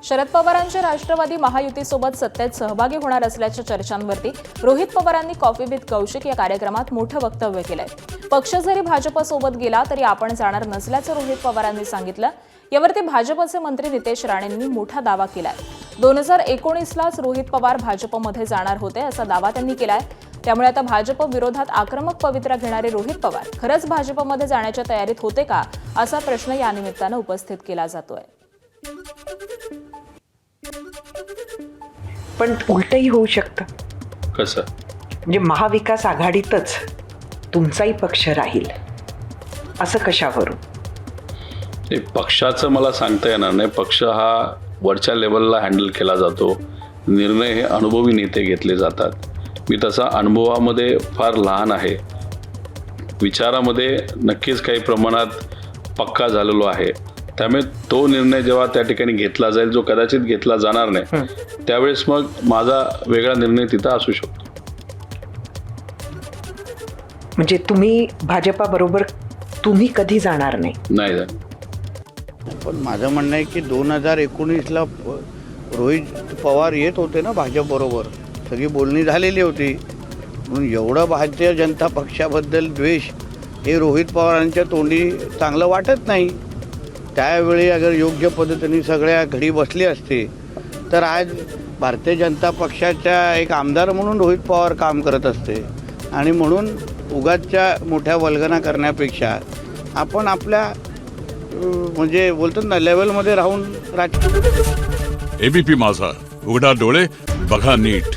शरद पवारांच्या राष्ट्रवादी महायुतीसोबत सत्तेत सहभागी होणार असल्याच्या चर्चांवरती रोहित पवारांनी कॉफी विथ कौशिक या कार्यक्रमात मोठं वक्तव्य केलंय। पक्ष जरी भाजपसोबत गेला तरी आपण जाणार नसल्याचं रोहित पवारांनी सांगितलं। यावरती भाजपचे मंत्री नितेश राणेंनी मोठा दावा केलाय। 2019लाच रोहित पवार भाजपमध्ये जाणार होते असा दावा त्यांनी केलाय। त्यामुळे आता भाजप विरोधात आक्रमक पवित्रा घेणारे रोहित पवार खरंच भाजपमध्ये जाण्याच्या तयारीत होते का असा प्रश्न या निमित्तानं उपस्थित केला जातोय। पण उलटही होऊ शकतं। कसं? म्हणजे महाविकास आघाडीतच तुमचाही पक्ष राहील असं कशावरून? पक्षाचं मला सांगता येणार नाही। पक्ष हा वरच्या लेवलला हँडल केला जातो। निर्णय हे अनुभवी नेते घेतले जातात। मी तसा अनुभवामध्ये फार लहान आहे, विचारामध्ये नक्कीच काही प्रमाणात पक्का झालेलो आहे। त्यामुळे तो निर्णय जेव्हा त्या ठिकाणी घेतला जाईल, जो कदाचित घेतला जाणार नाही, त्यावेळेस मग माझा वेगळा निर्णय तिथं असू शकतो। म्हणजे तुम्ही भाजपाबरोबर तुम्ही कधी जाणार नाही? नाही जाणार। पण माझं म्हणणं आहे की 2019ला रोहित पवार येत होते ना भाजपबरोबर, सगळी बोलणी झालेली होती। म्हणून एवढं भारतीय जनता पक्षाबद्दल द्वेष हे रोहित पवारांच्या तोंडी चांगलं वाटत नाही। त्यावेळी अगर योग्य पद्धतीने सगळ्या घडी बसली असते तर आज भारतीय जनता पक्षाच्या एक आमदार म्हणून रोहित पवार काम करत असते। आणि म्हणून उगाचच्या मोठ्या वल्गना करण्यापेक्षा आपण आपल्या म्हणजे बोलतात ना लेवलमध्ये राहून एबीपी माझा, उघडा डोळे बघा नीट।